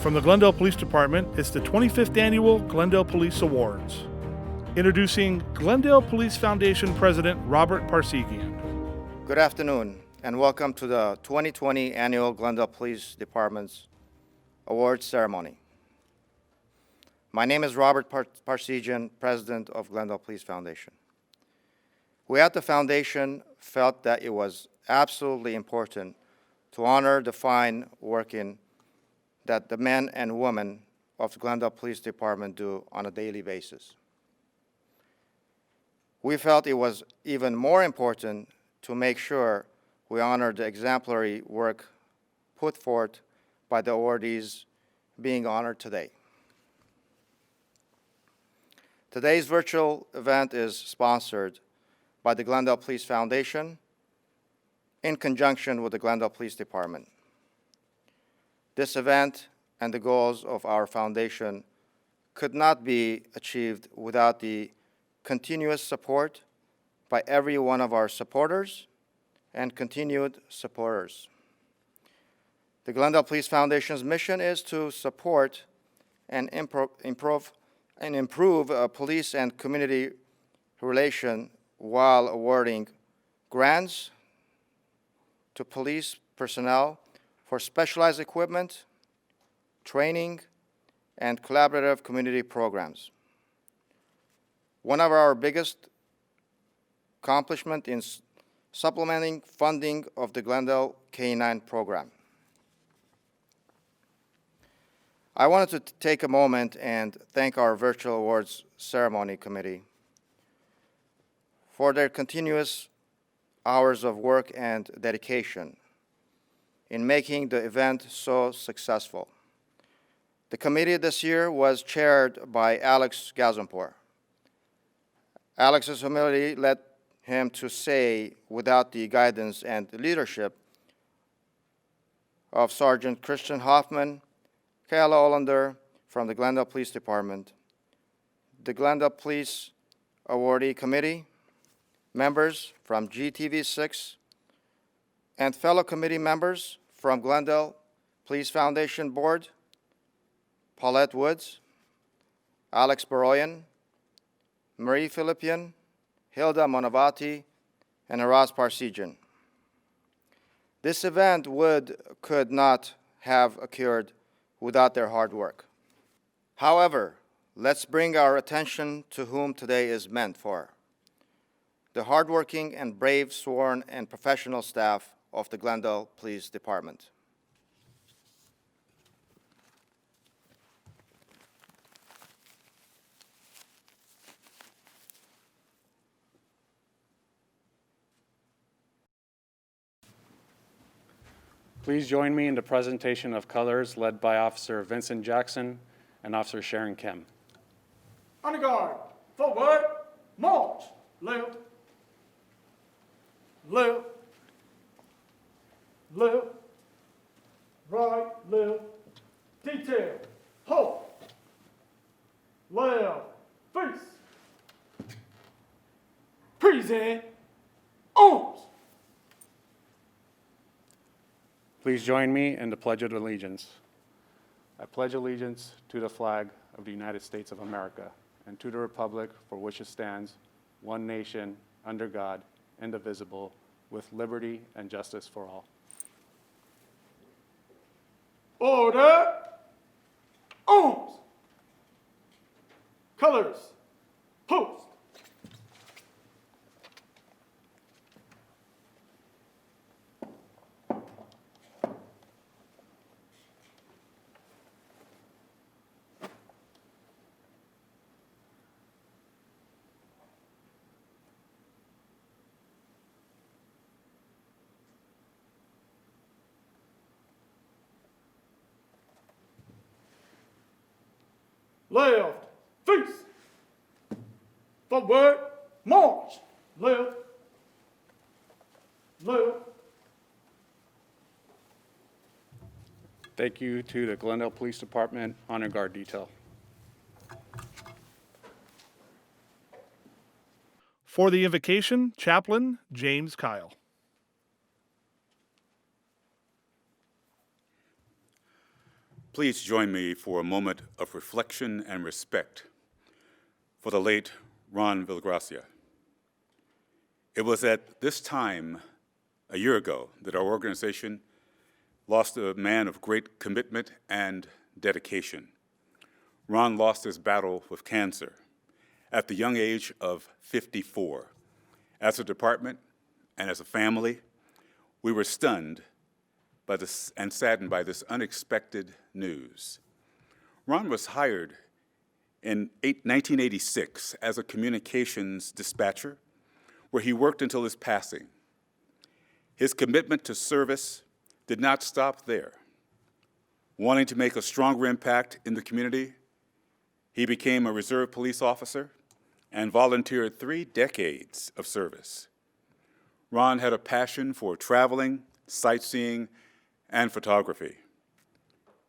From the Glendale Police Department, it's the 25th Annual Glendale Police Awards. Introducing Glendale Police Foundation President Robert Parsegian. Good afternoon, and welcome to the 2020 Annual Glendale Police Department's Awards Ceremony. My name is Robert Parsegian, President of Glendale Police Foundation. We at the Foundation felt that it was absolutely important to honor the fine work that the men and women of the Glendale Police Department do on a daily basis. We felt it was even more important to make sure we honor the exemplary work put forth by the awardees being honored today. Today's virtual event is sponsored by the Glendale Police Foundation in conjunction with the Glendale Police Department. This event and the goals of our foundation could not be achieved without the continuous support by every one of our supporters and continued supporters. The Glendale Police Foundation's mission is to support and improve police and community relation while awarding grants to police personnel for specialized equipment, training, and collaborative community programs. One of our biggest accomplishments is supplementing funding of the Glendale K-9 program. I wanted to take a moment and thank our virtual awards ceremony committee for their continuous hours of work and dedication in making the event so successful. The committee this year was chaired by Alex Gazanpour. Alex's humility led him to say, without the guidance and leadership of Sergeant Christian Hoffman, Kayla Olander from the Glendale Police Department, the Glendale Police Awardee Committee, members from GTV6, and fellow committee members from Glendale Police Foundation Board, Paulette Woods, Alex Baroyan, Marie Philippian, Hilda Monavati, and Aras Parsegian. This event could not have occurred without their hard work. However, let's bring our attention to whom today is meant for: the hardworking and brave sworn and professional staff of the Glendale Police Department. Please join me in the presentation of colors led by Officer Vincent Jackson and Officer Sharon Kim. Honor guard, forward, march, left, left, left, right, left, detail, halt, left, face, present, arms. Please join me in the Pledge of Allegiance. I pledge allegiance to the flag of the United States of America and to the republic for which it stands, one nation, under God, indivisible, with liberty and justice for all. Order, arms, colors, post. Left, face, forward, march, left, left. Thank you to the Glendale Police Department Honor Guard Detail. For the invocation, Chaplain James Kyle. Please join me for a moment of reflection and respect for the late Ron Villagracia. It was at this time, a year ago, that our organization lost a man of great commitment and dedication. Ron lost his battle with cancer at the young age of 54. As a department and as a family, we were stunned by this and saddened by this unexpected news. Ron was hired in 1986 as a communications dispatcher, where he worked until his passing. His commitment to service did not stop there. Wanting to make a stronger impact in the community, he became a reserve police officer and volunteered 3 decades of service. Ron had a passion for traveling, sightseeing, and photography.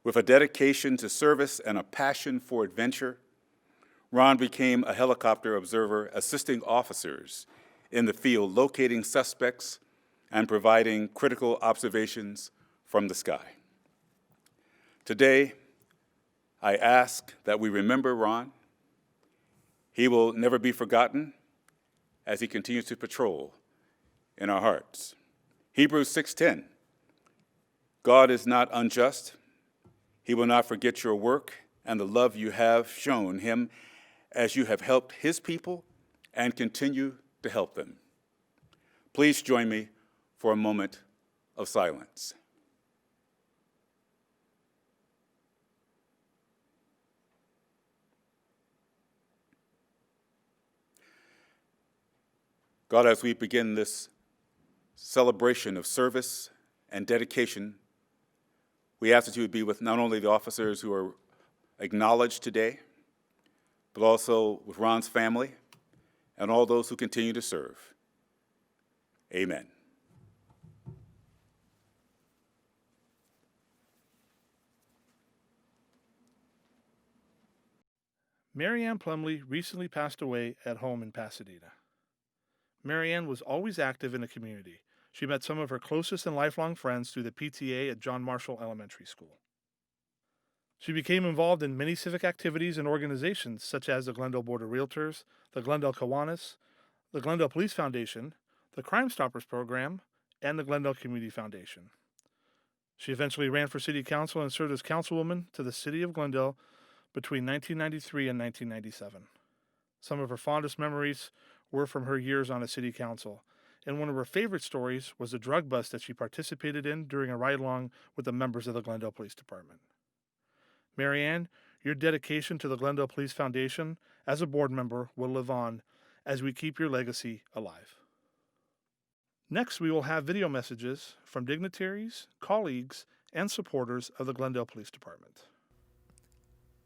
With a dedication to service and a passion for adventure, Ron became a helicopter observer, assisting officers in the field, locating suspects and providing critical observations from the sky. Today, I ask that we remember Ron. He will never be forgotten as he continues to patrol in our hearts. Hebrews 6:10, God is not unjust. He will not forget your work and the love you have shown him as you have helped his people and continue to help them. Please join me for a moment of silence. God, as we begin this celebration of service and dedication, we ask that you would be with not only the officers who are acknowledged today, but also with Ron's family and all those who continue to serve. Amen. Mary Ann Plumley recently passed away at home in Pasadena. Mary Ann was always active in the community. She met some of her closest and lifelong friends through the PTA at John Marshall Elementary School. She became involved in many civic activities and organizations such as the Glendale Board of Realtors, the Glendale Kiwanis, the Glendale Police Foundation, the Crime Stoppers Program, and the Glendale Community Foundation. She eventually ran for city council and served as councilwoman to the city of Glendale between 1993 and 1997. Some of her fondest memories were from her years on a city council, and one of her favorite stories was the drug bust that she participated in during a ride-along with the members of the Glendale Police Department. Mary Ann, your dedication to the Glendale Police Foundation as a board member will live on as we keep your legacy alive. Next, we will have video messages from dignitaries, colleagues, and supporters of the Glendale Police Department.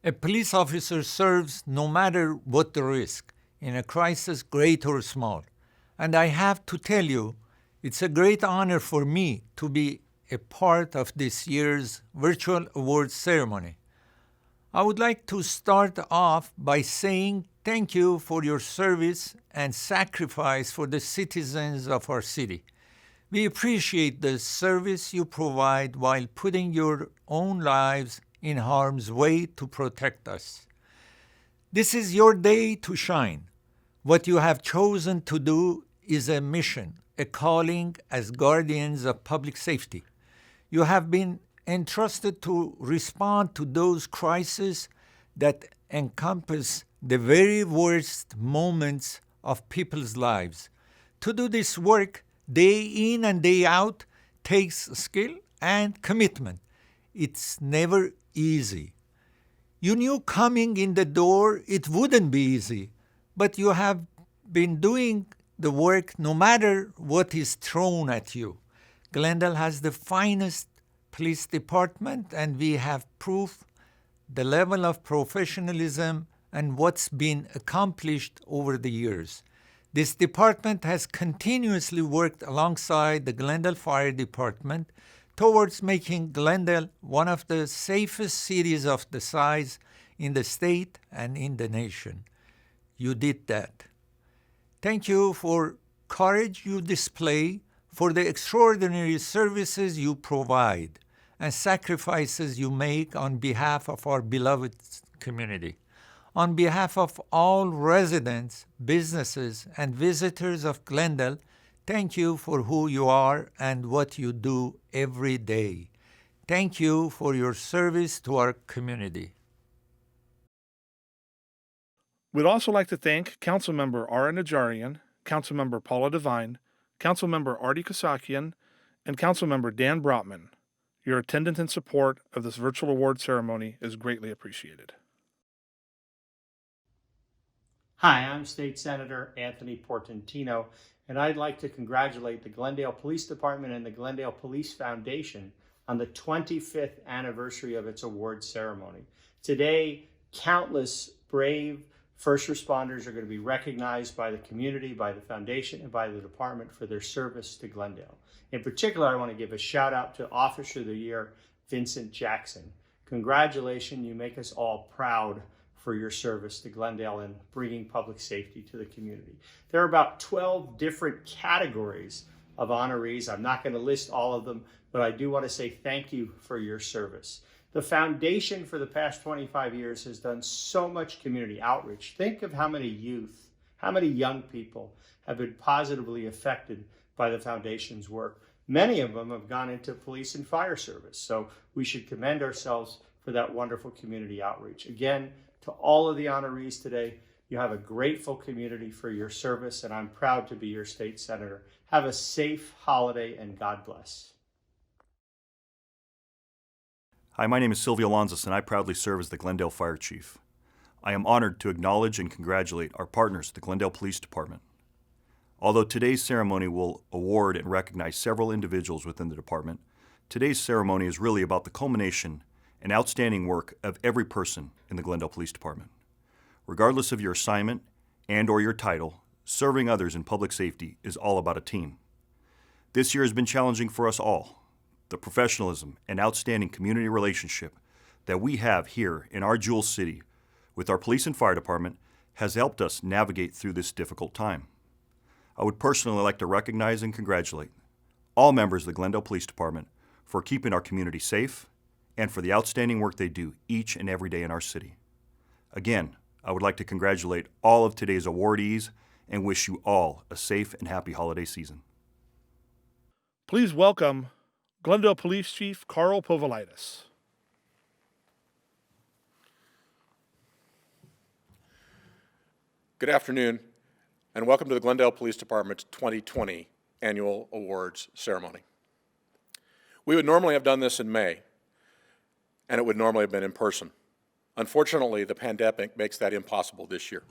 A police officer serves no matter what the risk, in a crisis great or small. And I have to tell you, it's a great honor for me to be a part of this year's virtual awards ceremony. I would like to start off by saying thank you for your service and sacrifice for the citizens of our city. We appreciate the service you provide while putting your own lives in harm's way to protect us. This is your day to shine. What you have chosen to do is a mission, a calling as guardians of public safety. You have been entrusted to respond to those crises that encompass the very worst moments of people's lives. To do this work day in and day out takes skill and commitment. It's never easy. You knew coming in the door it wouldn't be easy, but you have been doing the work no matter what is thrown at you. Glendale has the finest police department, and we have proof the level of professionalism and what's been accomplished over the years. This department has continuously worked alongside the Glendale Fire Department towards making Glendale one of the safest cities of the size in the state and in the nation. You did that. Thank you for courage you display, for the extraordinary services you provide, and sacrifices you make on behalf of our beloved community. On behalf of all residents, businesses, and visitors of Glendale, thank you for who you are and what you do every day. Thank you for your service to our community. We'd also like to thank Councilmember Ara Najarian, Councilmember Paula Devine, Councilmember Artie Kasakian, and Councilmember Dan Brotman. Your attendance and support of this virtual award ceremony is greatly appreciated. Hi, I'm State Senator Anthony Portantino, and I'd like to congratulate the Glendale Police Department and the Glendale Police Foundation on the 25th anniversary of its award ceremony. Today, countless brave first responders are going to be recognized by the community, by the foundation, and by the department for their service to Glendale. In particular, I want to give a shout out to Officer of the Year, Vincent Jackson. Congratulations, you make us all proud for your service to Glendale and bringing public safety to the community. There are about 12 different categories of honorees. I'm not going to list all of them, but I do want to say thank you for your service. The foundation for the past 25 years has done so much community outreach. Think of how many youth, how many young people have been positively affected by the foundation's work. Many of them have gone into police and fire service, so we should commend ourselves for that wonderful community outreach. Again, to all of the honorees today, you have a grateful community for your service, and I'm proud to be your state senator. Have a safe holiday, and God bless. Hi, my name is Sylvia Alonzas, and I proudly serve as the Glendale Fire Chief. I am honored to acknowledge and congratulate our partners, the Glendale Police Department. Although today's ceremony will award and recognize several individuals within the department, today's ceremony is really about the culmination and outstanding work of every person in the Glendale Police Department. Regardless of your assignment and/or your title, serving others in public safety is all about a team. This year has been challenging for us all. The professionalism and outstanding community relationship that we have here in our jewel city with our police and fire department has helped us navigate through this difficult time. I would personally like to recognize and congratulate all members of the Glendale Police Department for keeping our community safe and for the outstanding work they do each and every day in our city. Again, I would like to congratulate all of today's awardees and wish you all a safe and happy holiday season. Please welcome Glendale Police Chief Carl POVILAITIS. Good afternoon, and welcome to the Glendale Police Department's 2020 Annual Awards Ceremony. We would normally have done this in May, and it would normally have been in person. Unfortunately, the pandemic makes that impossible this year.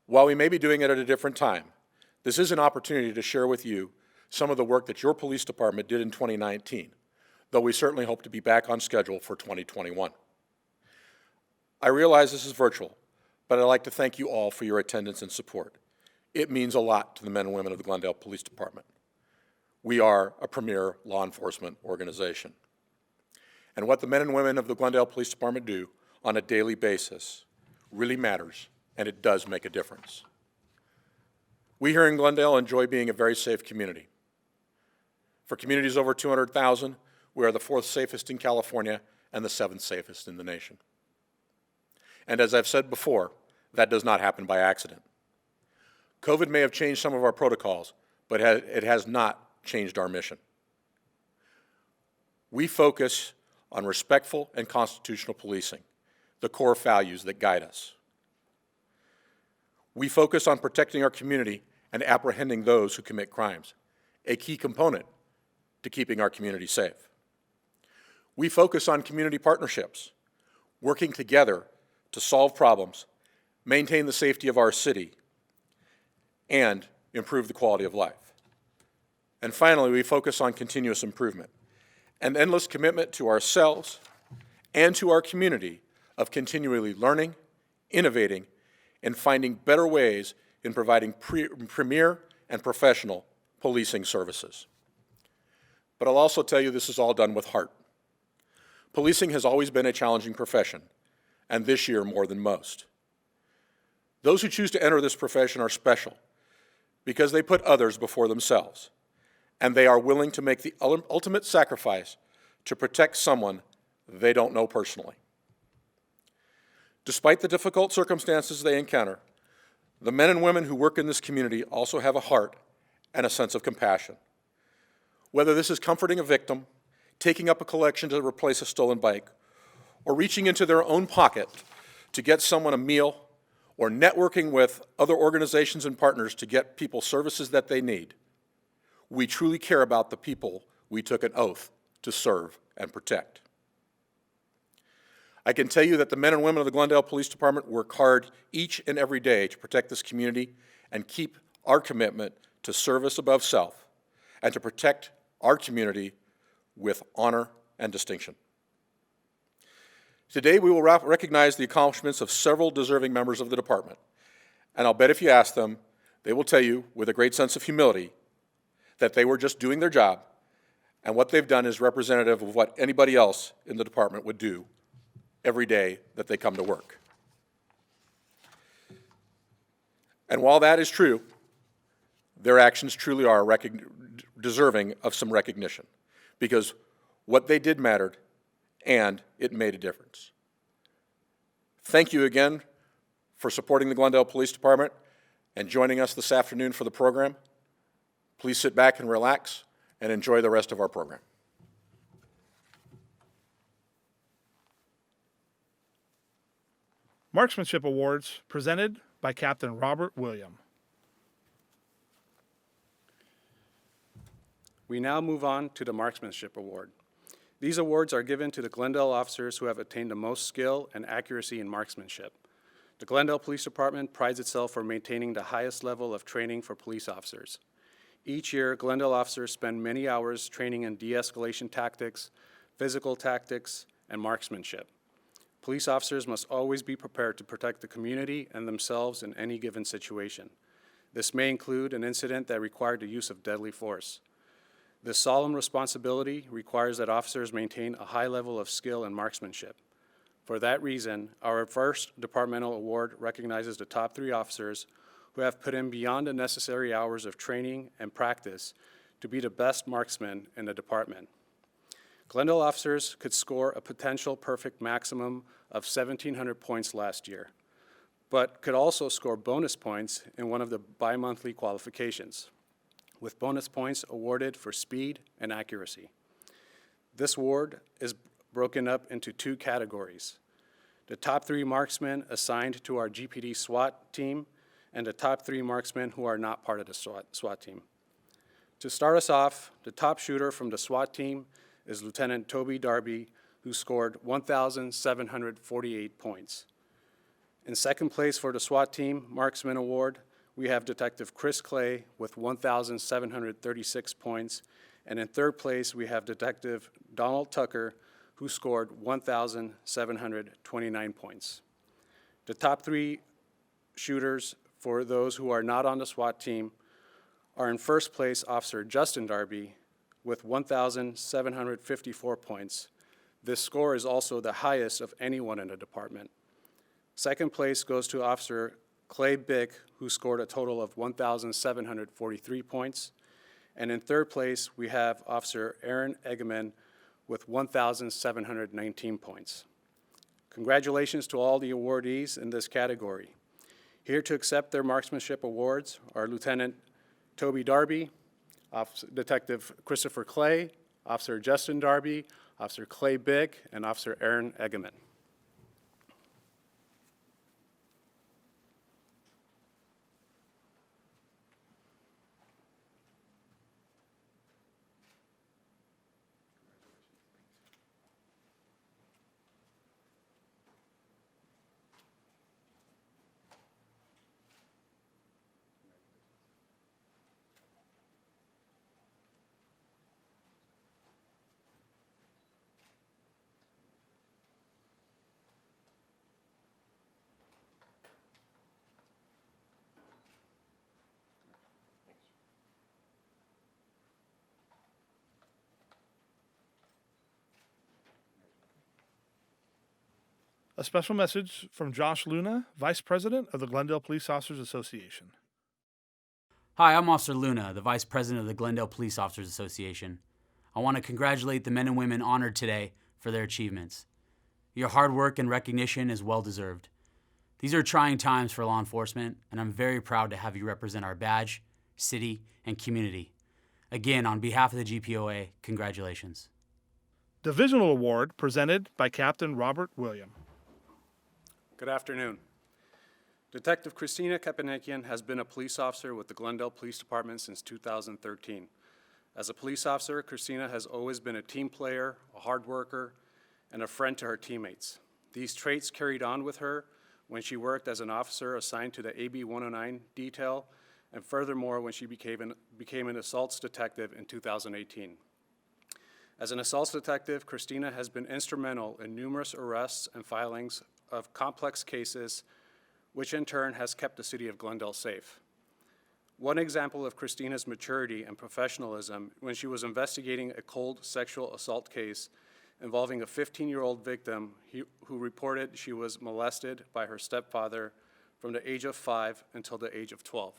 While we may be doing it at a different time, this is an opportunity to share with you some of the work that your police department did in 2019, though we certainly hope to be back on schedule for 2021. I realize this is virtual, but I'd like to thank you all for your attendance and support. It means a lot to the men and women of the Glendale Police Department. We are a premier law enforcement organization. And what the men and women of the Glendale Police Department do on a daily basis really matters, and it does make a difference. We here in Glendale enjoy being a very safe community. For communities over 200,000, we are the 4th safest in California and the 7th safest in the nation. And as I've said before, that does not happen by accident. COVID may have changed some of our protocols, but it has not changed our mission. We focus on respectful and constitutional policing, the core values that guide us. We focus on protecting our community and apprehending those who commit crimes, a key component to keeping our community safe. We focus on community partnerships, working together to solve problems, maintain the safety of our city, and improve the quality of life. And finally, we focus on continuous improvement, an endless commitment to ourselves and to our community of continually learning, innovating, and finding better ways in providing premier and professional policing services. But I'll also tell you this is all done with heart. Policing has always been a challenging profession, and this year more than most. Those who choose to enter this profession are special because they put others before themselves, and they are willing to make the ultimate sacrifice to protect someone they don't know personally. Despite the difficult circumstances they encounter, the men and women who work in this community also have a heart and a sense of compassion. Whether this is comforting a victim, taking up a collection to replace a stolen bike, or reaching into their own pocket to get someone a meal, or networking with other organizations and partners to get people services that they need, we truly care about the people we took an oath to serve and protect. I can tell you that the men and women of the Glendale Police Department work hard each and every day to protect this community and keep our commitment to service above self and to protect our community with honor and distinction. Today, we will recognize the accomplishments of several deserving members of the department, and I'll bet if you ask them, they will tell you with a great sense of humility that they were just doing their job, and what they've done is representative of what anybody else in the department would do every day that they come to work. And while that is true, their actions truly are deserving of some recognition, because what they did mattered, and it made a difference. Thank you again for supporting the Glendale Police Department and joining us this afternoon for the program. Please sit back and relax and enjoy the rest of our program. Marksmanship Awards presented by Captain Robert William. We now move on to the Marksmanship Award. These awards are given to the Glendale officers who have attained the most skill and accuracy in marksmanship. The Glendale Police Department prides itself for maintaining the highest level of training for police officers. Each year, Glendale officers spend many hours training in de-escalation tactics, physical tactics, and marksmanship. Police officers must always be prepared to protect the community and themselves in any given situation. This may include an incident that required the use of deadly force. This solemn responsibility requires that officers maintain a high level of skill and marksmanship. For that reason, our first departmental award recognizes the top 3 officers who have put in beyond the necessary hours of training and practice to be the best marksmen in the department. Glendale officers could score a potential perfect maximum of 1,700 points last year, but could also score bonus points in one of the bi-monthly qualifications, with bonus points awarded for speed and accuracy. This award is broken up into 2 categories: the top 3 marksmen assigned to our GPD SWAT team and the top 3 marksmen who are not part of the SWAT team. To start us off, the top shooter from the SWAT team is Lieutenant Toby Darby, who scored 1,748 points. In second place for the SWAT team Marksman Award, we have Detective Chris Clay with 1,736 points, and in third place we have Detective Donald Tucker, who scored 1,729 points. The top 3 shooters for those who are not on the SWAT team are in first place Officer Justin Darby with 1,754 points. This score is also the highest of anyone in the department. Second place goes to Officer Clay Bick, who scored a total of 1,743 points. And in third place, we have Officer Aaron Eggeman with 1,719 points. Congratulations to all the awardees in this category. Here to accept their marksmanship awards are Lieutenant Toby Darby, Detective Christopher Clay, Officer Justin Darby, Officer Clay Bick, and Officer Aaron Eggeman. A special message from Josh Luna, Vice President of the Glendale Police Officers Association. Hi, I'm Officer Luna, the Vice President of the Glendale Police Officers Association. I I want to congratulate the men and women honored today for their achievements. Your hard work and recognition is well deserved. These are trying times for law enforcement, and I'm very proud to have you represent our badge, city, and community. Again, on behalf of the GPOA, congratulations. Divisional Award presented by Captain Robert William. Good afternoon. Detective Christina Kepenekian has been a police officer with the Glendale Police Department since 2013. As a police officer, Christina has always been a team player, a hard worker, and a friend to her teammates. These traits carried on with her when she worked as an officer assigned to the AB 109 detail, and furthermore when she became an assaults detective in 2018. As an assaults detective, Christina has been instrumental in numerous arrests and filings of complex cases, which in turn has kept the city of Glendale safe. One example of Christina's maturity and professionalism when she was investigating a cold sexual assault case involving a 15-year-old victim who reported she was molested by her stepfather from the age of 5 until the age of 12.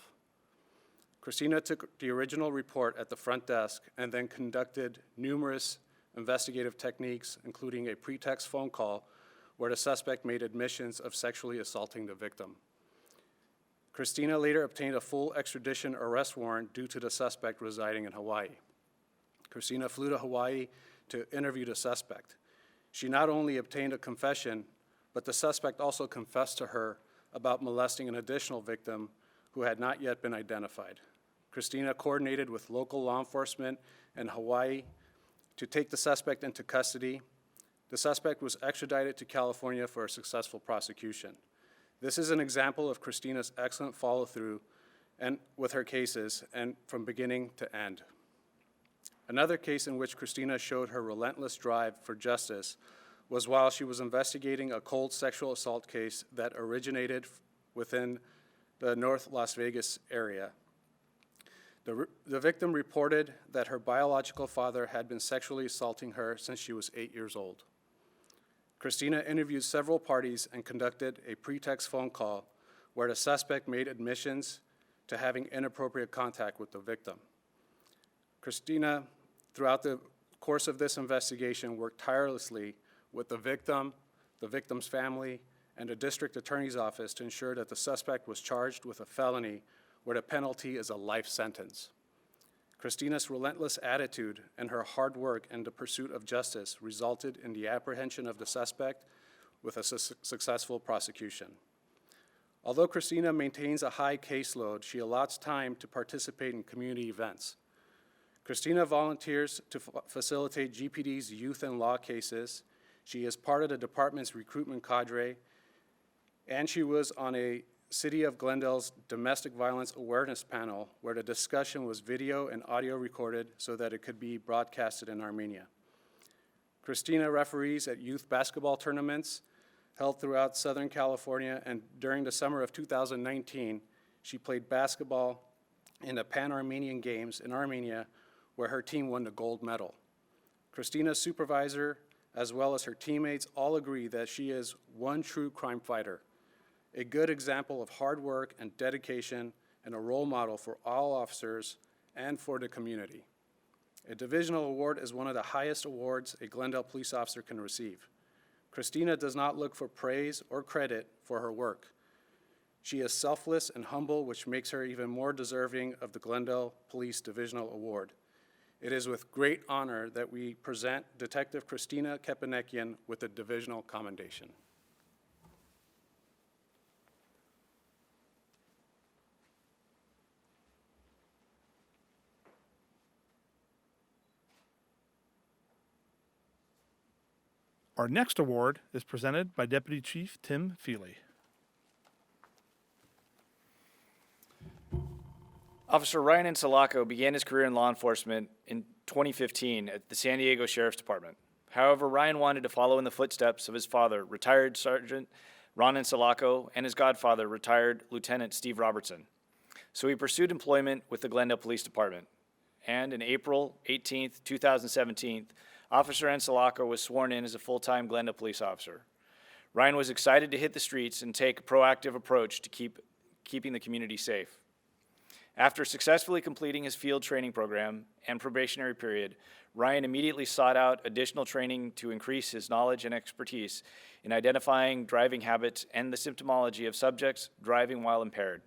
Christina took the original report at the front desk and then conducted numerous investigative techniques, including a pretext phone call where the suspect made admissions of sexually assaulting the victim. Christina later obtained a full extradition arrest warrant due to the suspect residing in Hawaii. Christina flew to Hawaii to interview the suspect. She not only obtained a confession, but the suspect also confessed to her about molesting an additional victim who had not yet been identified. Christina coordinated with local law enforcement in Hawaii to take the suspect into custody. The suspect was extradited to California for a successful prosecution. This is an example of Christina's excellent follow-through and with her cases and from beginning to end. Another case in which Christina showed her relentless drive for justice was while she was investigating a cold sexual assault case that originated within the North Las Vegas area. The victim reported that her biological father had been sexually assaulting her since she was 8 years old. Christina interviewed several parties and conducted a pretext phone call where the suspect made admissions to having inappropriate contact with the victim. Christina, throughout the course of this investigation, worked tirelessly with the victim's family, and the district attorney's office to ensure that the suspect was charged with a felony where the penalty is a life sentence. Christina's relentless attitude and her hard work in the pursuit of justice resulted in the apprehension of the suspect with a successful prosecution. Although Christina maintains a high caseload, she allots time to participate in community events. Christina volunteers to facilitate GPD's youth and law cases. She is part of the department's recruitment cadre, and she was on a City of Glendale's Domestic Violence Awareness Panel where the discussion was video and audio recorded so that it could be broadcasted in Armenia. Christina referees at youth basketball tournaments held throughout Southern California, and during the summer of 2019, she played basketball in the Pan-Armenian Games in Armenia where her team won the gold medal. Christina's supervisor, as well as her teammates, all agree that she is one true crime fighter, a good example of hard work and dedication, and a role model for all officers and for the community. A divisional award is one of the highest awards a Glendale police officer can receive. Christina does not look for praise or credit for her work. She is selfless and humble, which makes her even more deserving of the Glendale Police Divisional Award. It is with great honor that we present Detective Christina Kepenekian with the Divisional Commendation. Our next award is presented by Deputy Chief Tim Feely. Officer Ryan Insalaco began his career in law enforcement in 2015 at the San Diego Sheriff's Department. However, Ryan wanted to follow in the footsteps of his father, retired Sergeant Ron Insalaco, and his godfather, retired Lieutenant Steve Robertson. So he pursued employment with the Glendale Police Department. And on April 18, 2017, Officer Insalaco was sworn in as a full-time Glendale police officer. Ryan was excited to hit the streets and take a proactive approach to keeping the community safe. After successfully completing his field training program and probationary period, Ryan immediately sought out additional training to increase his knowledge and expertise in identifying driving habits and the symptomology of subjects driving while impaired.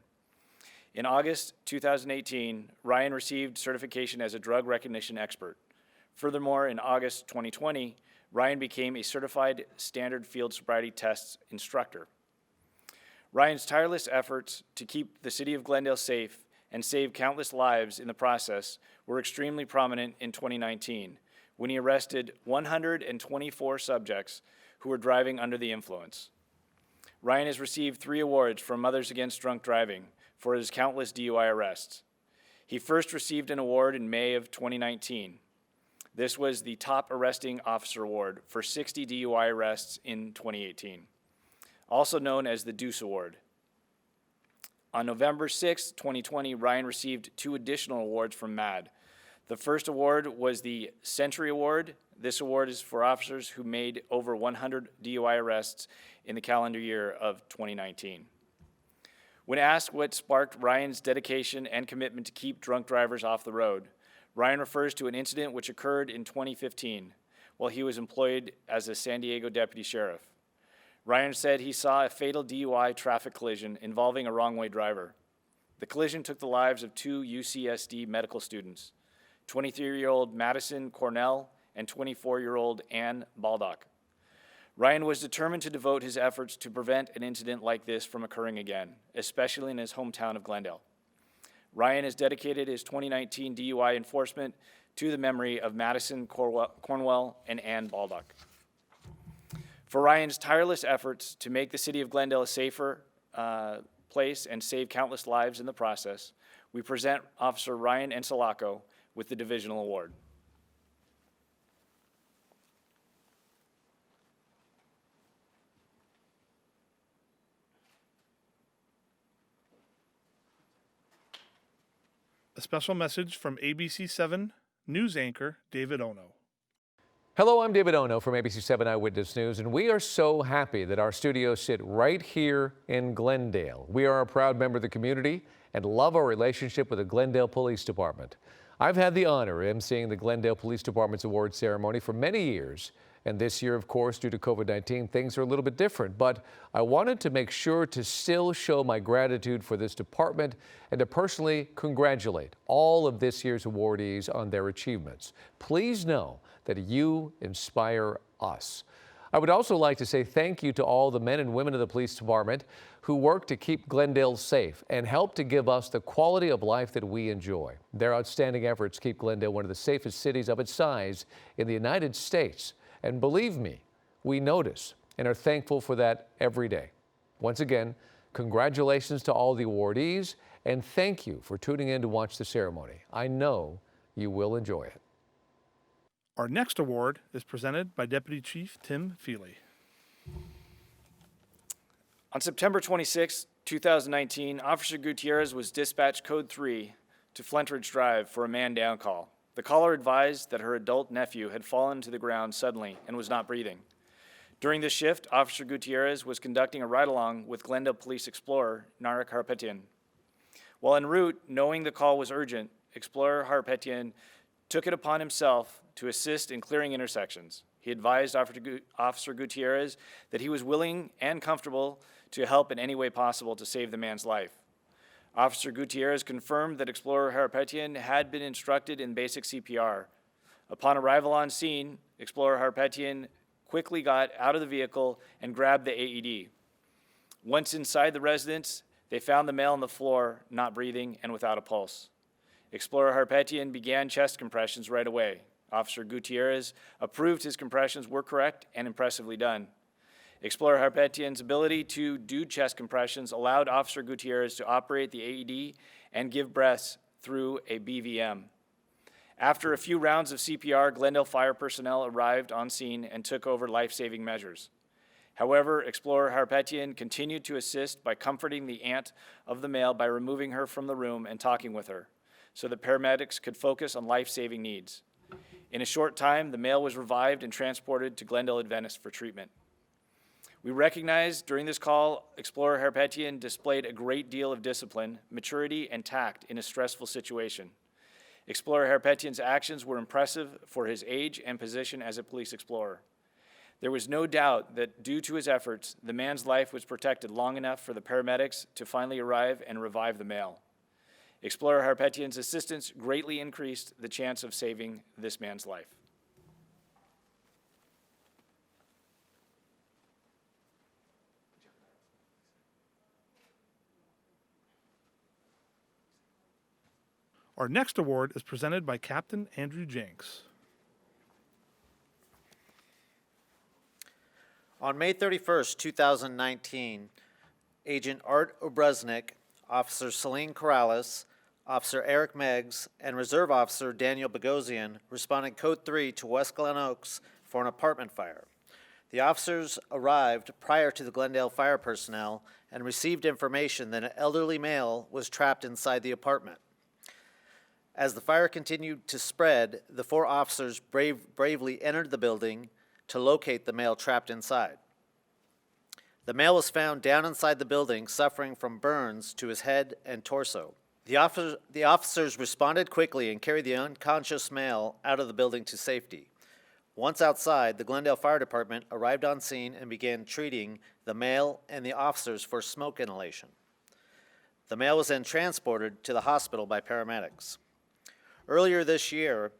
In August 2018, Ryan received certification as a drug recognition expert. Furthermore, in August 2020, Ryan became a certified standard field sobriety tests instructor. Ryan's tireless efforts to keep the city of Glendale safe and save countless lives in the process were extremely prominent in 2019, when he arrested 124 subjects who were driving under the influence. Ryan has received 3 awards from Mothers Against Drunk Driving for his countless DUI arrests. He first received an award in May of 2019. This was the Top Arresting Officer Award for 60 DUI arrests in 2018, also known as the Deuce Award. On November 6, 2020, Ryan received 2 additional awards from MAD. The first award was the Century Award. This award is for officers who made over 100 DUI arrests in the calendar year of 2019. When asked what sparked Ryan's dedication and commitment to keep drunk drivers off the road, Ryan refers to an incident which occurred in 2015 while he was employed as a San Diego deputy sheriff. Ryan said he saw a fatal DUI traffic collision involving a wrong-way driver. The collision took the lives of 2 UCSD medical students, 23-year-old Madison Cornell and 24-year-old Ann Baldock. Ryan was determined to devote his efforts to prevent an incident like this from occurring again, especially in his hometown of Glendale. Ryan has dedicated his 2019 DUI enforcement to the memory of Madison Cornwell and Ann Baldock. For Ryan's tireless efforts to make the city of Glendale a safer place and save countless lives in the process, we present Officer Ryan Encelaco with the Divisional Award. A special message from ABC7 news anchor David Ono. Hello, I'm David Ono from ABC7 Eyewitness News, and we are so happy that our studios sit right here in Glendale. We are a proud member of the community and love our relationship with the Glendale Police Department. I've had the honor of emceeing the Glendale Police Department's award ceremony for many years, and this year, of course, due to COVID-19, things are a little bit different, but I wanted to make sure to still show my gratitude for this department and to personally congratulate all of this year's awardees on their achievements. Please know that you inspire us. I would also like to say thank you to all the men and women of the police department who work to keep Glendale safe and help to give us the quality of life that we enjoy. Their outstanding efforts keep Glendale one of the safest cities of its size in the United States. And believe me, we notice and are thankful for that every day. Once again, congratulations to all the awardees, and thank you for tuning in to watch the ceremony. I know you will enjoy it. Our next award is presented by Deputy Chief Tim Feely. On September 26, 2019, Officer Gutierrez was dispatched Code 3 to Flintridge Drive for a man-down call. The caller advised that her adult nephew had fallen to the ground suddenly and was not breathing. During this shift, Officer Gutierrez was conducting a ride-along with Glendale Police Explorer Narek Harpetian. While en route, knowing the call was urgent, Explorer Harpetian took it upon himself to assist in clearing intersections. He advised Officer Gutierrez that he was willing and comfortable to help in any way possible to save the man's life. Officer Gutierrez confirmed that Explorer Harpetian had been instructed in basic CPR. Upon arrival on scene, Explorer Harpetian quickly got out of the vehicle and grabbed the AED. Once inside the residence, they found the male on the floor, not breathing and without a pulse. Explorer Harpetian began chest compressions right away. Officer Gutierrez approved his compressions were correct and impressively done. Explorer Harpetian's ability to do chest compressions allowed Officer Gutierrez to operate the AED and give breaths through a BVM. After a few rounds of CPR, Glendale fire personnel arrived on scene and took over life-saving measures. However, Explorer Harpetian continued to assist by comforting the aunt of the male by removing her from the room and talking with her, so that paramedics could focus on life-saving needs. In a short time, the male was revived and transported to Glendale Adventist for treatment. We recognize during this call, Explorer Harpetian displayed a great deal of discipline, maturity, and tact in a stressful situation. Explorer Harpetian's actions were impressive for his age and position as a police explorer. There was no doubt that due to his efforts, the man's life was protected long enough for the paramedics to finally arrive and revive the male. Explorer Harpetian's assistance greatly increased the chance of saving this man's life. Our next award is presented by Captain Andrew Jenks. On May 31st, 2019, Agent Art Obreznik, Officer Celine Corrales, Officer Eric Meggs, and Reserve Officer Daniel Boghossian responded Code 3 to West Glen Oaks for an apartment fire. The officers arrived prior to the Glendale fire personnel and received information that an elderly male was trapped inside the apartment. As the fire continued to spread, the 4 officers bravely entered the building to locate the male trapped inside. The male was found down inside the building, suffering from burns to his head and torso. The officers responded quickly and carried the unconscious male out of the building to safety. Once outside, the Glendale Fire Department arrived on scene and began treating the male and the officers for smoke inhalation. The male was then transported to the hospital by paramedics. Earlier this year,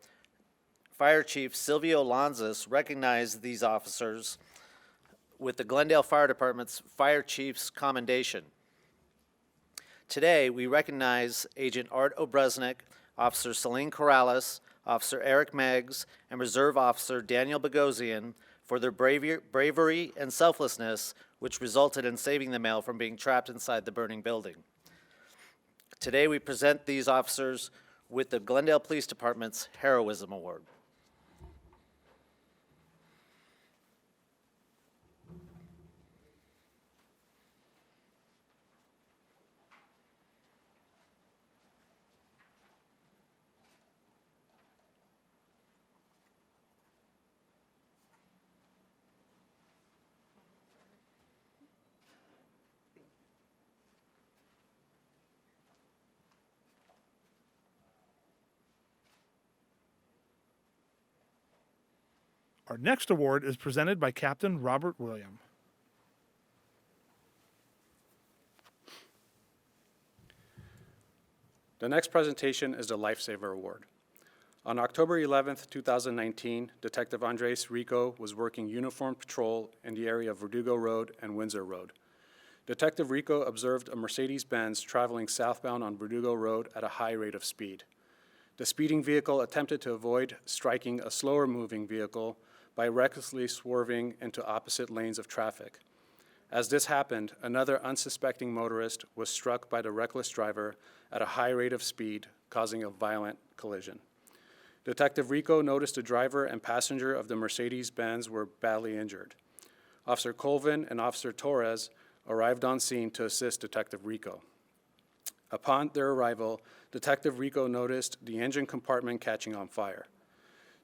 Fire Chief Silvio Lanzas recognized these officers with the Glendale Fire Department's Fire Chief's Commendation. Today, we recognize Agent Art Obreznik, Officer Celine Corrales, Officer Eric Meggs, and Reserve Officer Daniel Boghossian for their bravery and selflessness, which resulted in saving the male from being trapped inside the burning building. Today, we present these officers with the Glendale Police Department's Heroism Award. Our next award is presented by Captain Robert William. The next presentation is the Lifesaver Award. On October 11th, 2019, Detective Andres Rico was working uniformed patrol in the area of Verdugo Road and Windsor Road. Detective Rico observed a Mercedes-Benz traveling southbound on Verdugo Road at a high rate of speed. The speeding vehicle attempted to avoid striking a slower-moving vehicle by recklessly swerving into opposite lanes of traffic. As this happened, another unsuspecting motorist was struck by the reckless driver at a high rate of speed, causing a violent collision. Detective Rico noticed the driver and passenger of the Mercedes-Benz were badly injured. Officer Colvin and Officer Torres arrived on scene to assist Detective Rico. Upon their arrival, Detective Rico noticed the engine compartment catching on fire.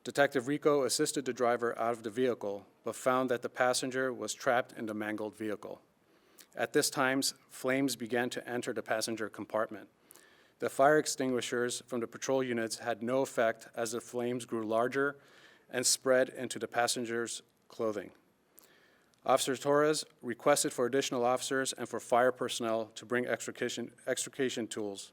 Detective Rico assisted the driver out of the vehicle, but found that the passenger was trapped in the mangled vehicle. At this time, flames began to enter the passenger compartment. The fire extinguishers from the patrol units had no effect as the flames grew larger and spread into the passenger's clothing. Officer Torres requested for additional officers and for fire personnel to bring extrication tools.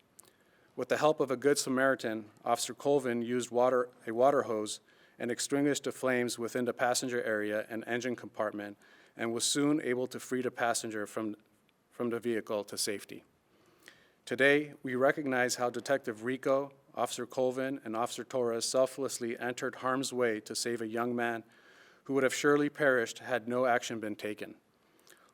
With the help of a good Samaritan, Officer Colvin used a water hose and extinguished the flames within the passenger area and engine compartment, and was soon able to free the passenger from the vehicle to safety. Today, we recognize how Detective Rico, Officer Colvin, and Officer Torres selflessly entered harm's way to save a young man who would have surely perished had no action been taken.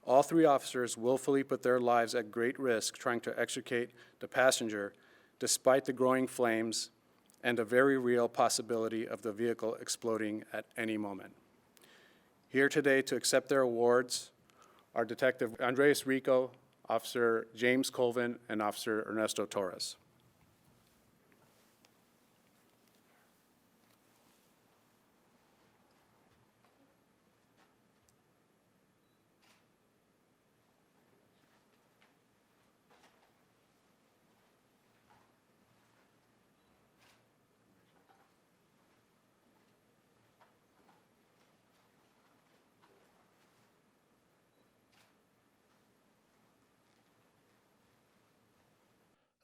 All 3 officers willfully put their lives at great risk trying to extricate the passenger despite the growing flames and the very real possibility of the vehicle exploding at any moment. Here today to accept their awards are Detective Andres Rico, Officer James Colvin, and Officer Ernesto Torres.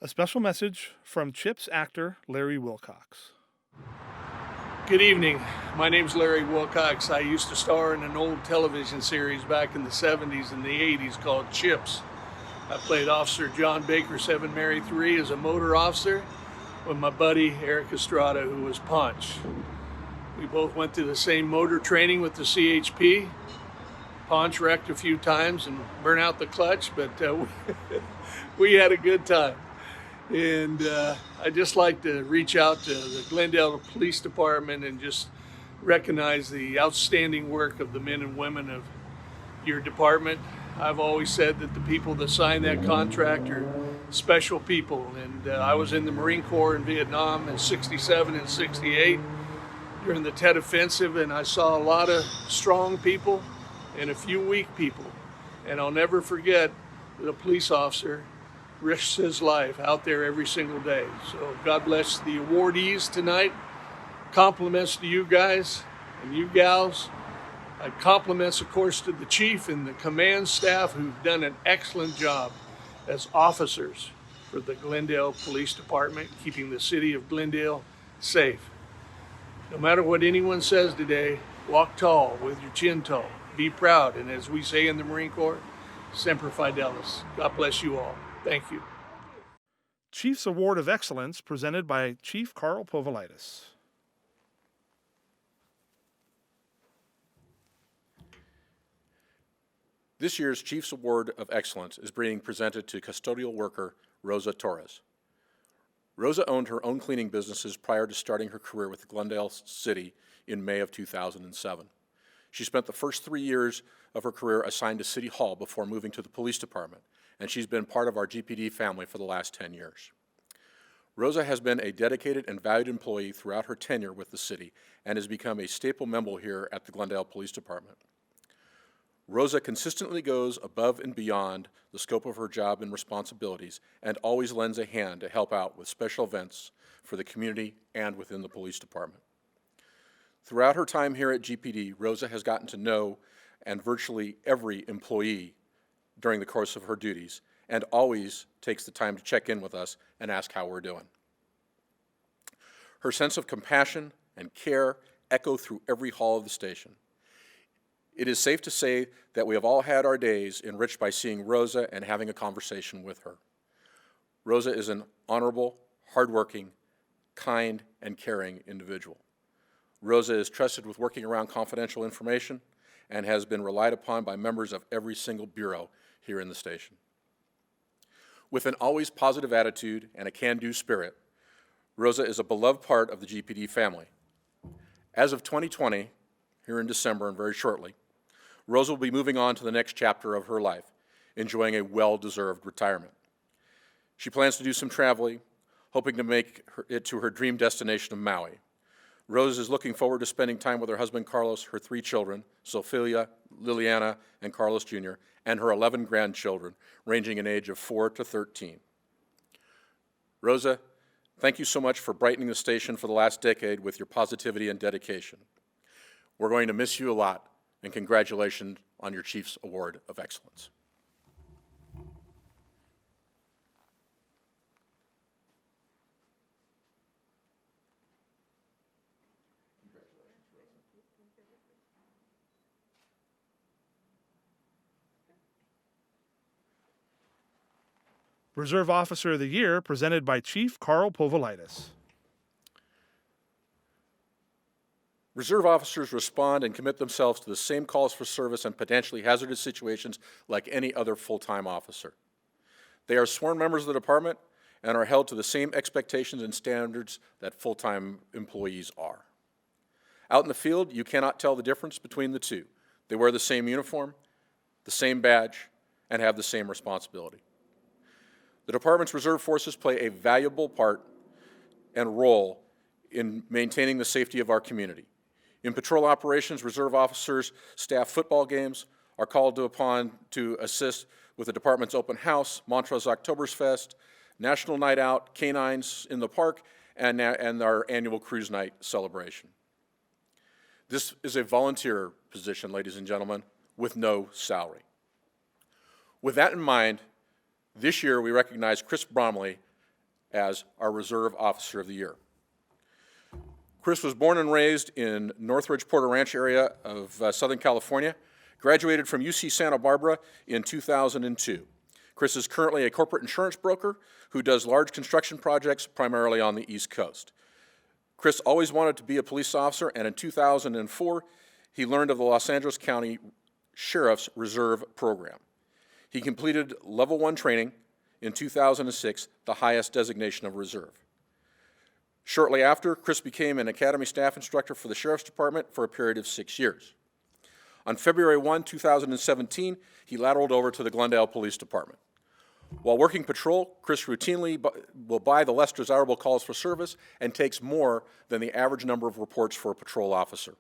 A special message from CHIP's actor Larry Wilcox. Good evening. My name's Larry Wilcox. I used to star in an old television series back in the 70s and the 80s called CHIPS. I played Officer John Baker, 7 Mary 3, as a motor officer with my buddy Eric Estrada, who was Punch. We both went to the same motor training with the CHP. Punch wrecked a few times and burned out the clutch, but we had a good time. And I'd just like to reach out to the Glendale Police Department and just recognize the outstanding work of the men and women of your department. I've always said that the people that sign that contract are special people. And I was in the Marine Corps in Vietnam in '67 and '68 during the Tet Offensive, and I saw a lot of strong people and a few weak people. And I'll never forget that a police officer risks his life out there every single day. So God bless the awardees tonight. Compliments to you guys and you gals. Compliments, of course, to the chief and the command staff who've done an excellent job as officers for the Glendale Police Department, keeping the city of Glendale safe. No matter what anyone says today, walk tall with your chin tall. Be proud, and as we say in the Marine Corps, Semper Fidelis. God bless you all. Thank you. Chief's Award of Excellence presented by Chief Carl POVILAITIS. This year's Chief's Award of Excellence is being presented to custodial worker Rosa Torres. Rosa owned her own cleaning businesses prior to starting her career with Glendale City in May of 2007. She spent the first 3 years of her career assigned to City Hall before moving to the police department, and she's been part of our GPD family for the last 10 years. Rosa has been a dedicated and valued employee throughout her tenure with the city and has become a staple member here at the Glendale Police Department. Rosa consistently goes above and beyond the scope of her job and responsibilities and always lends a hand to help out with special events for the community and within the police department. Throughout her time here at GPD, Rosa has gotten to know and virtually every employee during the course of her duties and always takes the time to check in with us and ask how we're doing. Her sense of compassion and care echo through every hall of the station. It is safe to say that we have all had our days enriched by seeing Rosa and having a conversation with her. Rosa is an honorable, hardworking, kind, and caring individual. Rosa is trusted with working around confidential information and has been relied upon by members of every single bureau here in the station. With an always positive attitude and a can-do spirit, Rosa is a beloved part of the GPD family. As of 2020, here in December and very shortly, Rosa will be moving on to the next chapter of her life, enjoying a well-deserved retirement. She plans to do some traveling, hoping to make it to her dream destination of Maui. Rose is looking forward to spending time with her husband Carlos, her 3 children, Sophia, Liliana, and Carlos Jr., and her 11 grandchildren, ranging in age of 4 to 13. Rosa, thank you so much for brightening the station for the last decade with your positivity and dedication. We're going to miss you a lot, and congratulations on your Chief's Award of Excellence. Reserve Officer of the Year presented by Chief Carl POVILAITIS. Reserve officers respond and commit themselves to the same calls for service and potentially hazardous situations like any other full-time officer. They are sworn members of the department and are held to the same expectations and standards that full-time employees are. Out in the field, you cannot tell the difference between the two. They wear the same uniform, the same badge, and have the same responsibility. The department's reserve forces play a valuable part and role in maintaining the safety of our community. In patrol operations, reserve officers staff football games, are called upon to assist with the department's open house, Montrose Oktoberfest, National Night Out, Canines in the Park, and our annual Cruise Night celebration. This is a volunteer position, ladies and gentlemen, with no salary. With that in mind, this year we recognize Chris BROMILEY as our Reserve Officer of the Year. Chris was born and raised in Northridge, Porter Ranch area of Southern California, graduated from UC Santa Barbara in 2002. Chris is currently a corporate insurance broker who does large construction projects primarily on the East Coast. Chris always wanted to be a police officer, and in 2004, he learned of the Los Angeles County Sheriff's Reserve Program. He completed Level 1 training in 2006, the highest designation of reserve. Shortly after, Chris became an Academy staff instructor for the Sheriff's Department for a period of 6 years. On February 1, 2017, he lateraled over to the Glendale Police Department. While working patrol, Chris routinely will buy the less desirable calls for service and takes more than the average number of reports for a patrol officer.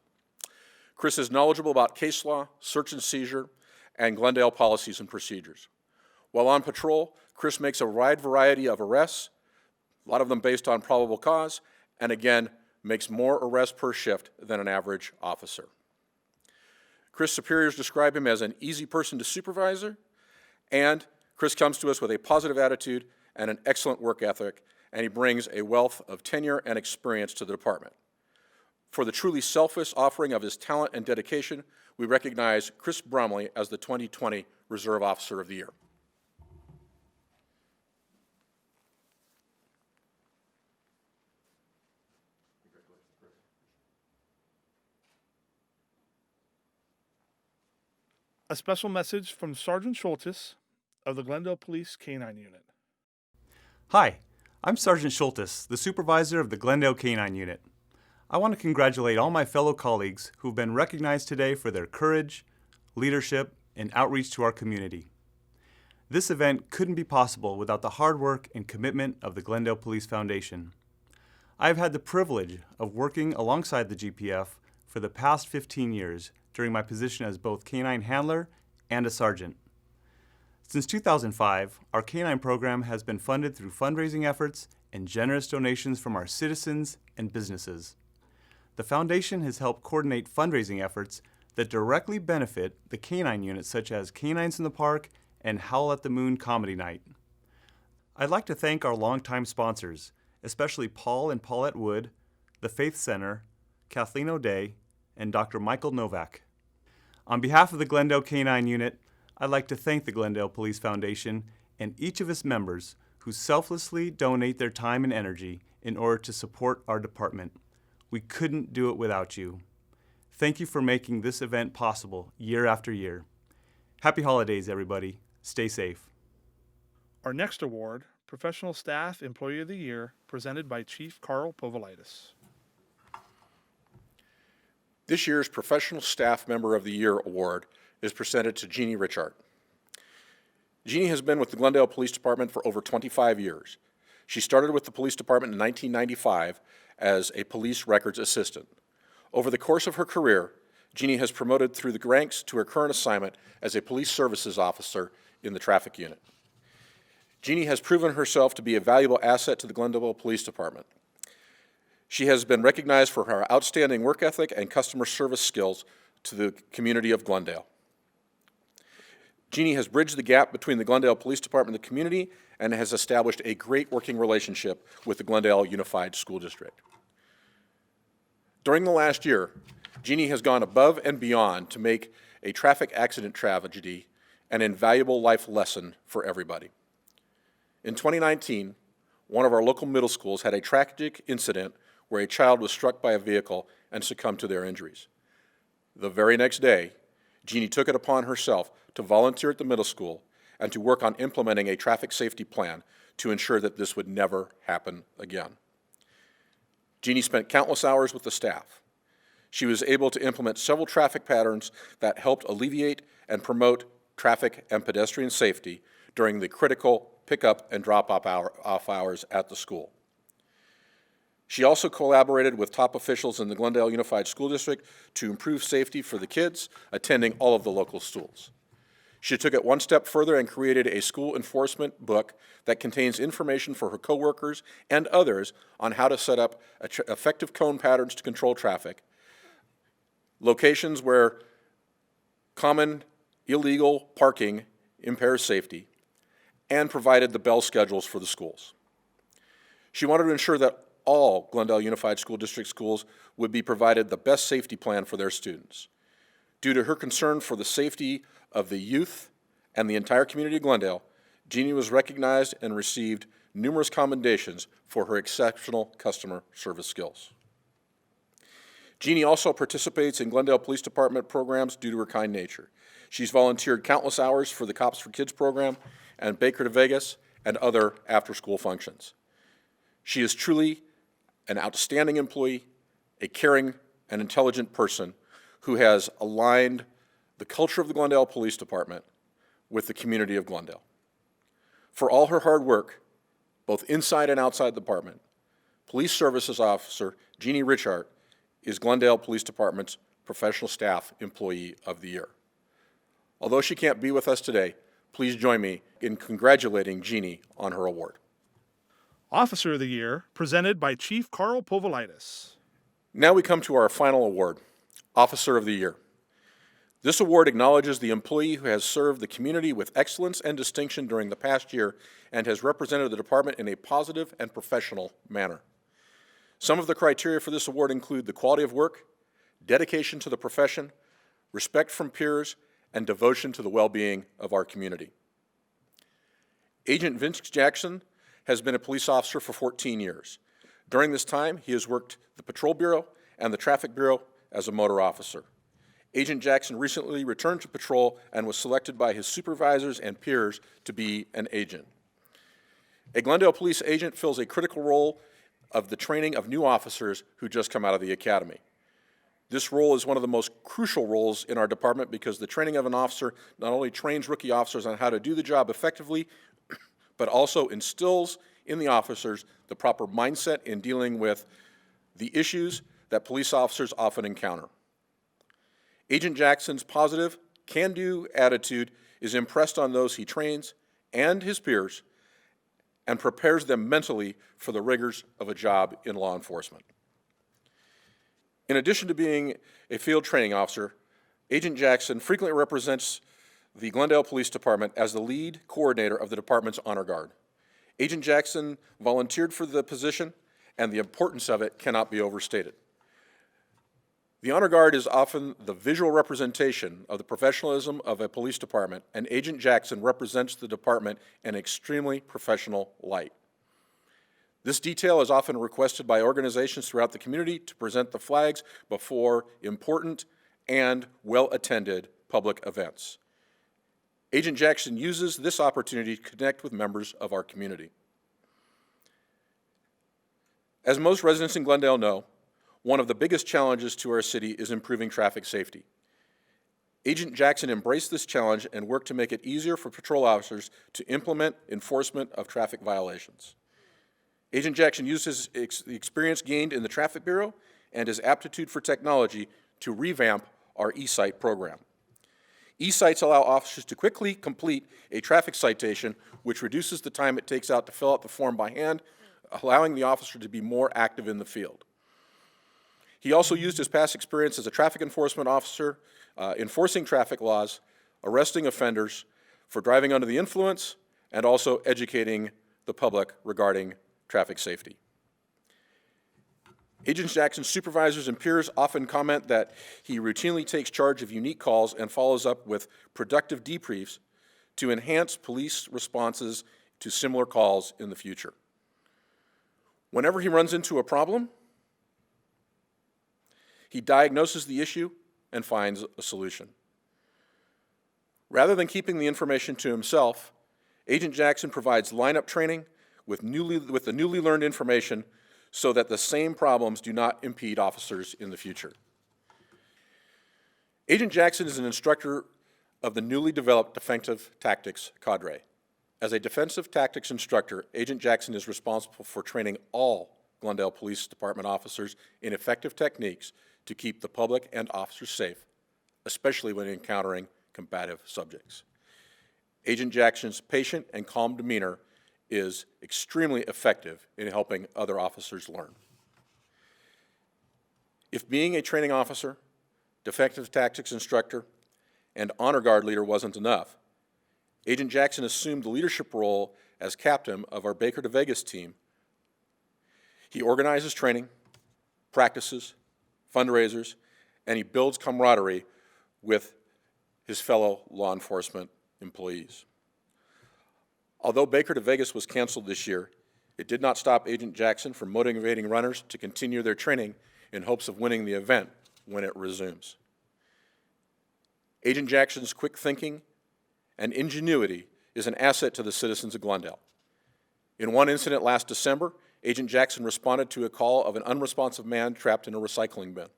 Chris is knowledgeable about case law, search and seizure, and Glendale policies and procedures. While on patrol, Chris makes a wide variety of arrests, a lot of them based on probable cause, and again, makes more arrests per shift than an average officer. Chris' superiors describe him as an easy person to supervise, and Chris comes to us with a positive attitude and an excellent work ethic, and he brings a wealth of tenure and experience to the department. For the truly selfless offering of his talent and dedication, we recognize Chris Bromiley as the 2020 Reserve Officer of the Year. A special message from Sergeant Schultes of the Glendale Police K-9 Unit. Hi, I'm Sergeant Schultes, the supervisor of the Glendale K-9 Unit. I want to congratulate all my fellow colleagues who've been recognized today for their courage, leadership, and outreach to our community. This event couldn't be possible without the hard work and commitment of the Glendale Police Foundation. I've had the privilege of working alongside the GPF for the past 15 years during my position as both K-9 handler and a sergeant. Since 2005, our K-9 program has been funded through fundraising efforts and generous donations from our citizens and businesses. The foundation has helped coordinate fundraising efforts that directly benefit the K-9 units such as Canines in the Park and Howl at the Moon Comedy Night. I'd like to thank our longtime sponsors, especially Paul and Paulette Wood, the Faith Center, Kathleen O'Day, and Dr. Michael Novak. On behalf of the Glendale K-9 Unit, I'd like to thank the Glendale Police Foundation and each of its members who selflessly donate their time and energy in order to support our department. We couldn't do it without you. Thank you for making this event possible year after year. Happy holidays, everybody. Stay safe. Our next award, Professional Staff Employee of the Year, presented by Chief Carl POVILAITIS. This year's Professional Staff Member of the Year award is presented to Jeannie RICHHART. Jeannie has been with the Glendale Police Department for over 25 years. She started with the police department in 1995 as a police records assistant. Over the course of her career, Jeannie has promoted through the ranks to her current assignment as a police services officer in the traffic unit. Jeannie has proven herself to be a valuable asset to the Glendale Police Department. She has been recognized for her outstanding work ethic and customer service skills to the community of Glendale. Jeannie has bridged the gap between the Glendale Police Department and the community and has established a great working relationship with the Glendale Unified School District. During the last year, Jeannie has gone above and beyond to make a traffic accident tragedy an invaluable life lesson for everybody. In 2019, one of our local middle schools had a tragic incident where a child was struck by a vehicle and succumbed to their injuries. The very next day, Jeannie took it upon herself to volunteer at the middle school and to work on implementing a traffic safety plan to ensure that this would never happen again. Jeannie spent countless hours with the staff. She was able to implement several traffic patterns that helped alleviate and promote traffic and pedestrian safety during the critical pickup and drop-off hours at the school. She also collaborated with top officials in the Glendale Unified School District to improve safety for the kids attending all of the local schools. She took it one step further and created a school enforcement book that contains information for her coworkers and others on how to set up effective cone patterns to control traffic, locations where common illegal parking impairs safety, and provided the bell schedules for the schools. She wanted to ensure that all Glendale Unified School District schools would be provided the best safety plan for their students. Due to her concern for the safety of the youth and the entire community of Glendale, Jeannie was recognized and received numerous commendations for her exceptional customer service skills. Jeannie also participates in Glendale Police Department programs due to her kind nature. She's volunteered countless hours for the Cops for Kids program and Baker to Vegas and other after-school functions. She is truly an outstanding employee, a caring and intelligent person who has aligned the culture of the Glendale Police Department with the community of Glendale. For all her hard work, both inside and outside the department, Police Services Officer Jeannie RICHHART is Glendale Police Department's Professional Staff Employee of the Year. Although she can't be with us today, please join me in congratulating Jeannie on her award. Officer of the Year, presented by Chief Carl POVILAITIS. Now we come to our final award, Officer of the Year. This award acknowledges the employee who has served the community with excellence and distinction during the past year and has represented the department in a positive and professional manner. Some of the criteria for this award include the quality of work, dedication to the profession, respect from peers, and devotion to the well-being of our community. Agent Vince Jackson has been a police officer for 14 years. During this time, he has worked the Patrol Bureau and the Traffic Bureau as a motor officer. Agent Jackson recently returned to patrol and was selected by his supervisors and peers to be an agent. A Glendale police agent fills a critical role of the training of new officers who just come out of the academy. This role is one of the most crucial roles in our department because the training of an officer not only trains rookie officers on how to do the job effectively, but also instills in the officers the proper mindset in dealing with the issues that police officers often encounter. Agent Jackson's positive, can-do attitude is impressed on those he trains and his peers and prepares them mentally for the rigors of a job in law enforcement. In addition to being a field training officer, Agent Jackson frequently represents the Glendale Police Department as the lead coordinator of the department's honor guard. Agent Jackson volunteered for the position, and the importance of it cannot be overstated. The honor guard is often the visual representation of the professionalism of a police department, and Agent Jackson represents the department in an extremely professional light. This detail is often requested by organizations throughout the community to present the flags before important and well-attended public events. Agent Jackson uses this opportunity to connect with members of our community. As most residents in Glendale know, one of the biggest challenges to our city is improving traffic safety. Agent Jackson embraced this challenge and worked to make it easier for patrol officers to implement enforcement of traffic violations. Agent Jackson used his experience gained in the Traffic Bureau and his aptitude for technology to revamp our eSight program. eSights allow officers to quickly complete a traffic citation, which reduces the time it takes out to fill out the form by hand, allowing the officer to be more active in the field. He also used his past experience as a traffic enforcement officer, enforcing traffic laws, arresting offenders for driving under the influence, and also educating the public regarding traffic safety. Agent Jackson's supervisors and peers often comment that he routinely takes charge of unique calls and follows up with productive debriefs to enhance police responses to similar calls in the future. Whenever he runs into a problem, he diagnoses the issue and finds a solution. Rather than keeping the information to himself, Agent Jackson provides lineup training with the newly learned information so that the same problems do not impede officers in the future. Agent Jackson is an instructor of the newly developed Defensive Tactics Cadre. As a defensive tactics instructor, Agent Jackson is responsible for training all Glendale Police Department officers in effective techniques to keep the public and officers safe, especially when encountering combative subjects. Agent Jackson's patient and calm demeanor is extremely effective in helping other officers learn. If being a training officer, defensive tactics instructor, and honor guard leader wasn't enough, Agent Jackson assumed the leadership role as captain of our Baker to Vegas team, He organizes training, practices, fundraisers, and he builds camaraderie with his fellow law enforcement employees. Although Baker to Vegas was canceled this year, it did not stop Agent Jackson from motivating runners to continue their training in hopes of winning the event when it resumes. Agent Jackson's quick thinking and ingenuity is an asset to the citizens of Glendale. In one incident last December, Agent Jackson responded to a call of an unresponsive man trapped in a recycling bin.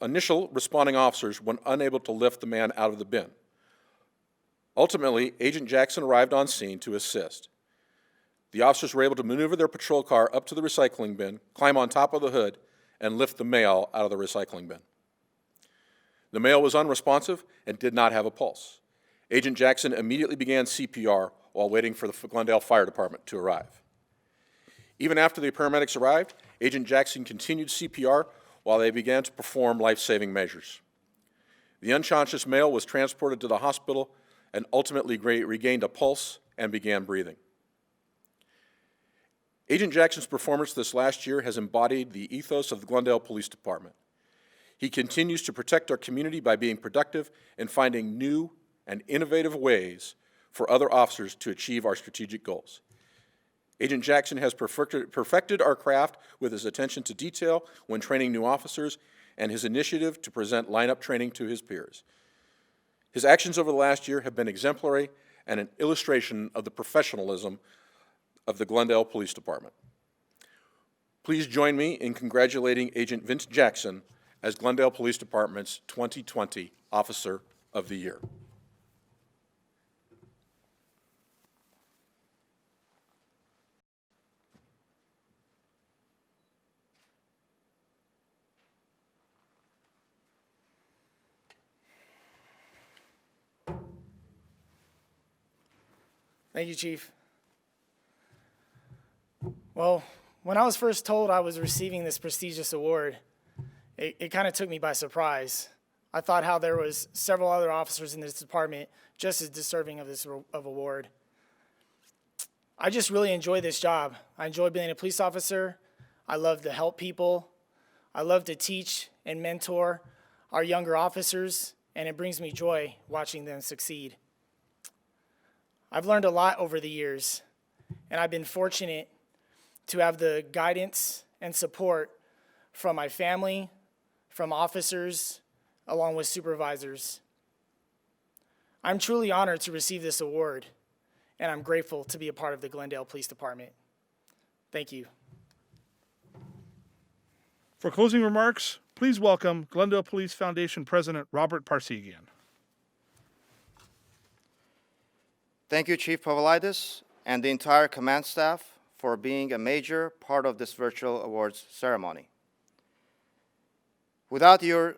Initial responding officers were unable to lift the man out of the bin. Ultimately, Agent Jackson arrived on scene to assist. The officers were able to maneuver their patrol car up to the recycling bin, climb on top of the hood, and lift the male out of the recycling bin. The male was unresponsive and did not have a pulse. Agent Jackson immediately began CPR while waiting for the Glendale Fire Department to arrive. Even after the paramedics arrived, Agent Jackson continued CPR while they began to perform life-saving measures. The unconscious male was transported to the hospital and ultimately regained a pulse and began breathing. Agent Jackson's performance this last year has embodied the ethos of the Glendale Police Department. He continues to protect our community by being productive and finding new and innovative ways for other officers to achieve our strategic goals. Agent Jackson has perfected our craft with his attention to detail when training new officers and his initiative to present lineup training to his peers. His actions over the last year have been exemplary and an illustration of the professionalism of the Glendale Police Department. Please join me in congratulating Agent Vince Jackson as Glendale Police Department's 2020 Officer of the Year. Thank you, Chief. Well, when I was first told I was receiving this prestigious award, it kind of took me by surprise. I thought how there was several other officers in this department just as deserving of this award. I just really enjoy this job. I enjoy being a police officer. I love to help people. I love to teach and mentor our younger officers, and it brings me joy watching them succeed. I've learned a lot over the years, and I've been fortunate to have the guidance and support from my family, from officers, along with supervisors. I'm truly honored to receive this award, and I'm grateful to be a part of the Glendale Police Department. Thank you. For closing remarks, please welcome Glendale Police Foundation President Robert Parsegian. Thank you, Chief POVILAITIS, and the entire command staff for being a major part of this virtual awards ceremony. Without your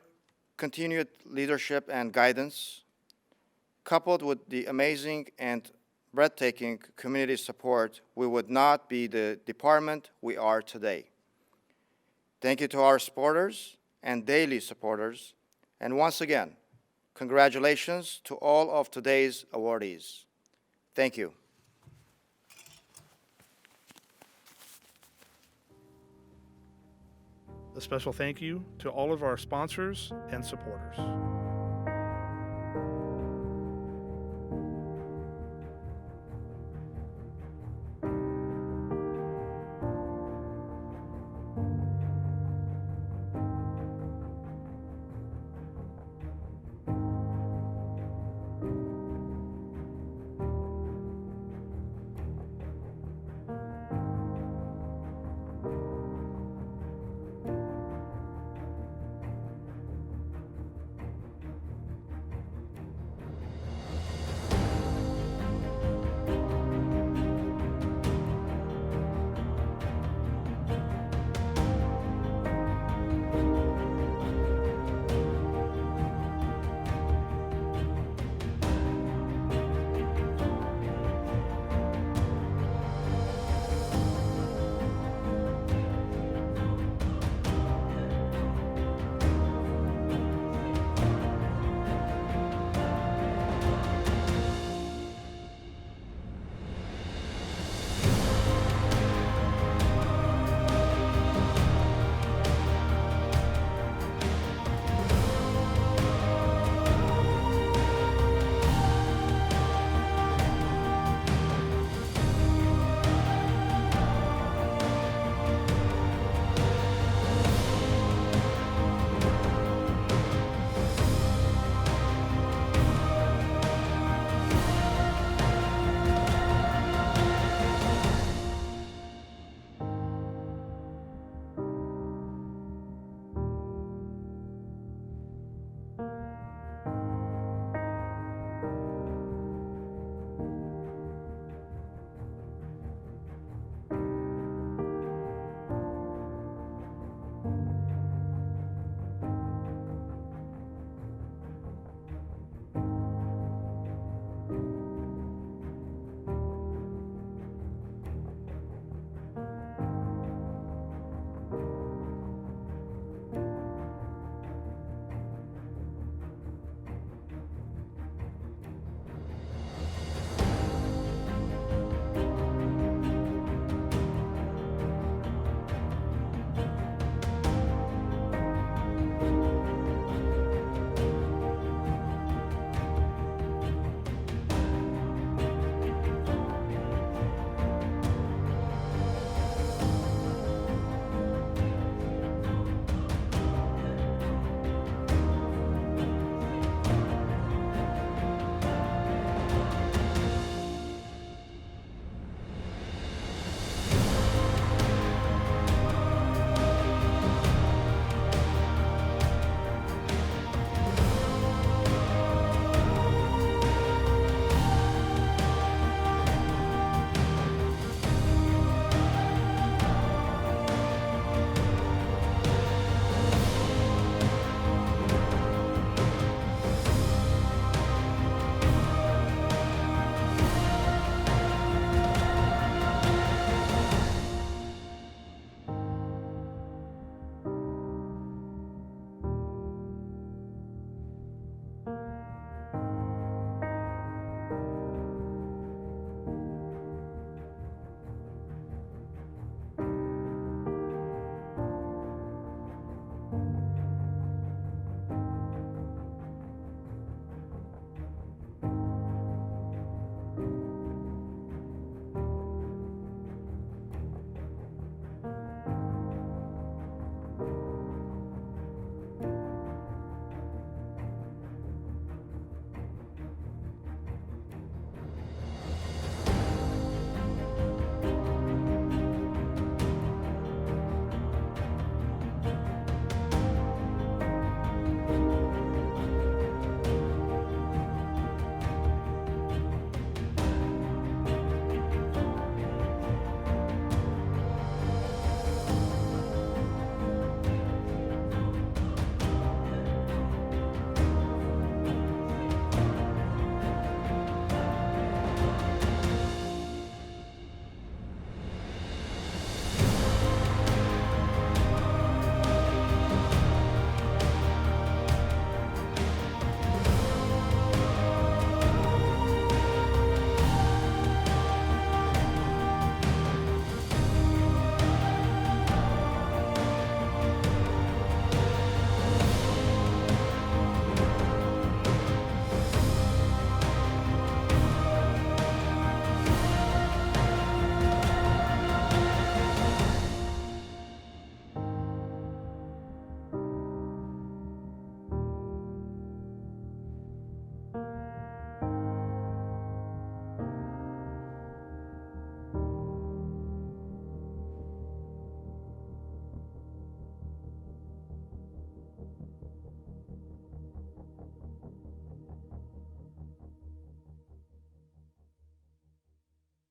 continued leadership and guidance, coupled with the amazing and breathtaking community support, we would not be the department we are today. Thank you to our supporters and daily supporters, and once again, congratulations to all of today's awardees. Thank you. A special thank you to all of our sponsors and supporters.